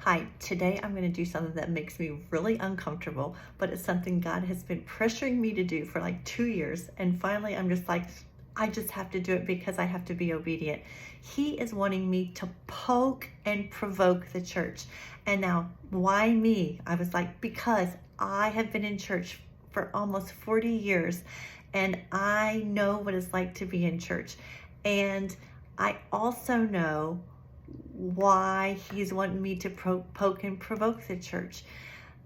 Hi, today I'm going to do something that makes me really uncomfortable, but it's something God has been pressuring me to do for like 2 years. And finally, I'm just like, I just have to do it because I have to be obedient. He is wanting me to poke and provoke the church. And now, why me? I was like, because I have been in church for almost 40 years and I know what it's like to be in church. And I also know why he's wanting me to poke and provoke the church,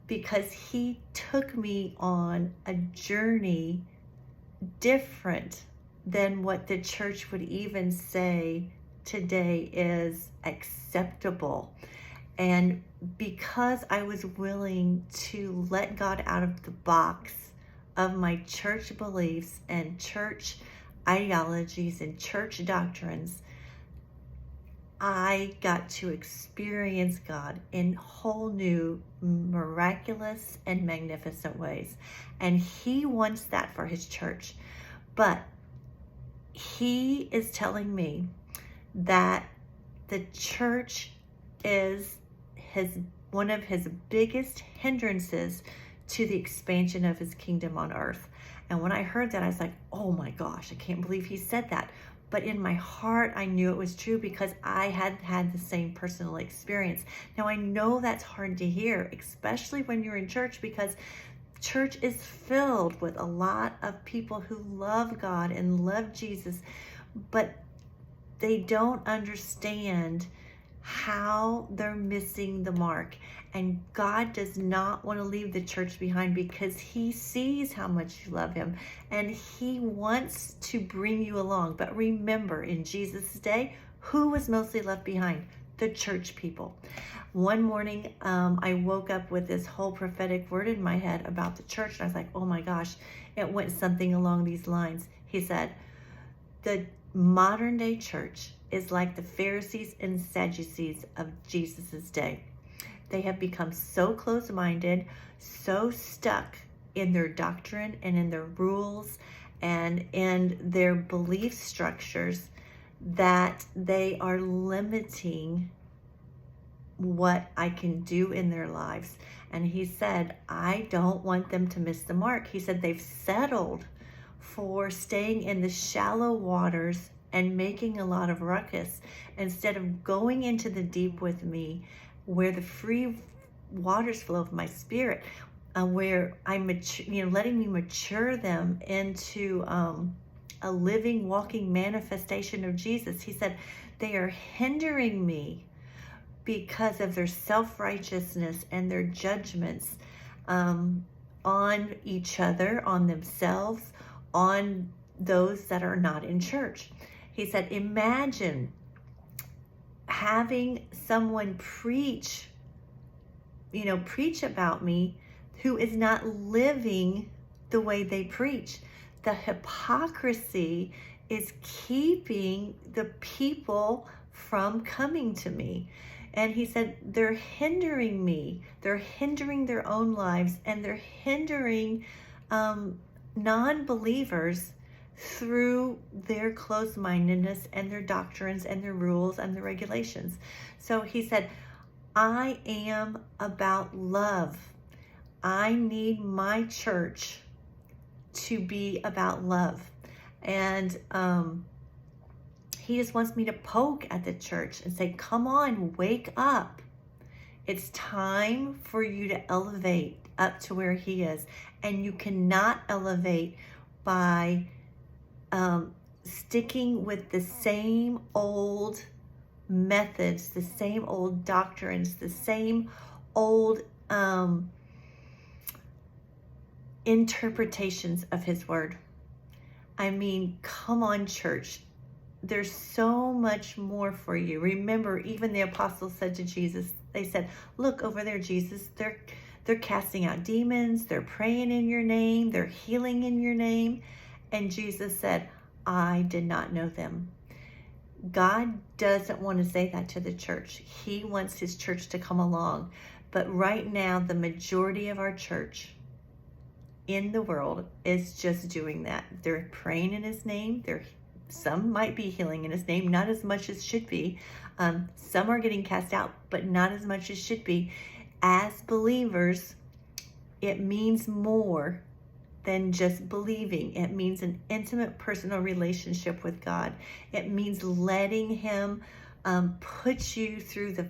because he took me on a journey different than what the church would even say today is acceptable. And because I was willing to let God out of the box of my church beliefs and church ideologies and church doctrines, I got to experience God in whole new, miraculous, and magnificent ways. And He wants that for His church. But He is telling me that the church is one of His biggest hindrances to the expansion of His kingdom on earth. And when I heard that, I was like, oh my gosh, I can't believe He said that. But in my heart, I knew it was true because I had had the same personal experience. Now, I know that's hard to hear, especially when you're in church, because church is filled with a lot of people who love God and love Jesus, but they don't understand how they're missing the mark. And God does not want to leave the church behind because He sees how much you love Him and He wants to bring you along. But remember, in Jesus' day, who was mostly left behind? The church people. One morning, I woke up with this whole prophetic word in my head about the church. And I was like, oh my gosh, it went something along these lines. He said, the modern day church is like the Pharisees and Sadducees of Jesus's day. They have become so close-minded, so stuck in their doctrine and in their rules and in their belief structures that they are limiting what I can do in their lives. And He said, I don't want them to miss the mark. He said they've settled for staying in the shallow waters and making a lot of ruckus instead of going into the deep with me, where the free waters flow of my spirit, where I'm letting me mature them into a living, walking manifestation of Jesus. He said they are hindering me because of their self-righteousness and their judgments on each other, on themselves, on those that are not in church. He said, imagine having someone preach about me who is not living the way they preach. The hypocrisy is keeping the people from coming to me. And he said, they're hindering me. They're hindering their own lives, and they're hindering non-believers through their closed-mindedness and their doctrines and their rules and the regulations. So he said, I am about love. I need my church to be about love. And He just wants me to poke at the church and say, come on, wake up. It's time for you to elevate up to where He is. And you cannot elevate by sticking with the same old methods, the same old doctrines, the same old interpretations of His word. I mean, come on, church. There's so much more for you. Remember, even the apostles said to Jesus, they said, look over there, Jesus, they're casting out demons, they're praying in your name, they're healing in your name. And Jesus said, I did not know them. God doesn't want to say that to the church. He wants His church to come along. But right now, the majority of our church in the world is just doing that. They're praying in His name. They're some might be healing in his name, not as much as should be. Some are getting cast out, but not as much as should be. As believers, it means more than just believing. It means an intimate personal relationship with God. It means letting him put you through the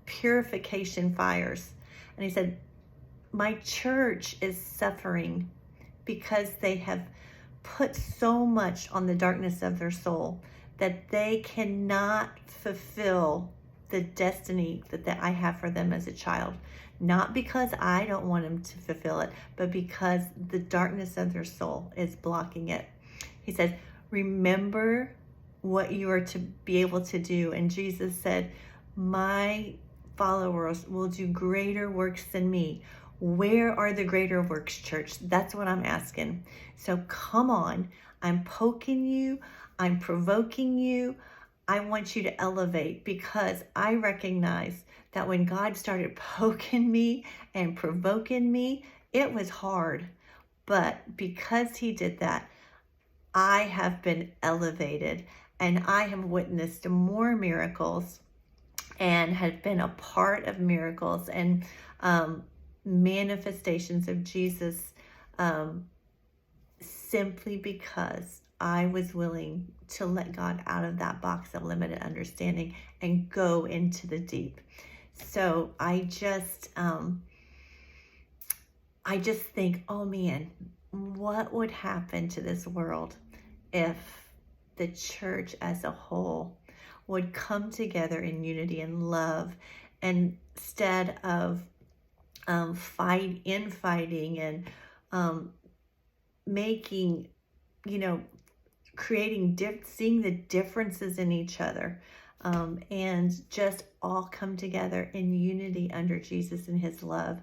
purification fires. And he said, my church is suffering because they have put so much on the darkness of their soul that they cannot fulfill the destiny that I have for them as a child. Not because I don't want them to fulfill it, but because the darkness of their soul is blocking it. He said, remember what you are to be able to do. And Jesus said, my followers will do greater works than me. Where are the greater works, church? That's what I'm asking. So come on. I'm poking you. I'm provoking you. I want you to elevate, because I recognize that when God started poking me and provoking me, it was hard. But because he did that, I have been elevated, and I have witnessed more miracles and have been a part of miracles and manifestations of Jesus, simply because I was willing to let God out of that box of limited understanding and go into the deep. So I just think, oh man, what would happen to this world if the church as a whole would come together in unity and love, instead of fighting and making, seeing the differences in each other, and just all come together in unity under Jesus and his love,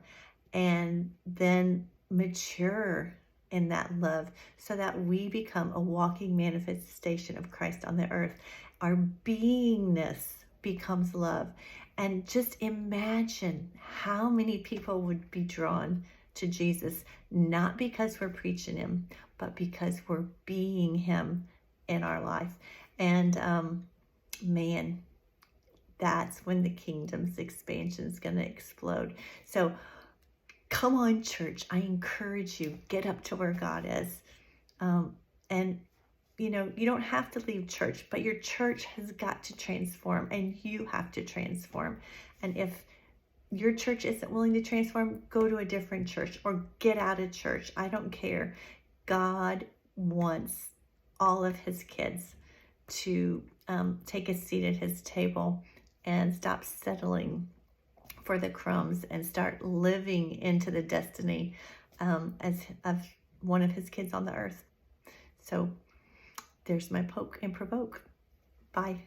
and then mature in that love so that we become a walking manifestation of Christ on the earth. Our beingness becomes love. And just imagine how many people would be drawn to Jesus, not because we're preaching him, but because we're being him in our life. And man, that's when the kingdom's expansion is going to explode. So come on, church. I encourage you, get up to where God is. And you don't have to leave church, but your church has got to transform, and you have to transform. And if your church isn't willing to transform, go to a different church or get out of church. I don't care. God wants all of his kids to take a seat at his table and stop settling for the crumbs and start living into the destiny as of one of his kids on the earth. So there's my poke and provoke. Bye.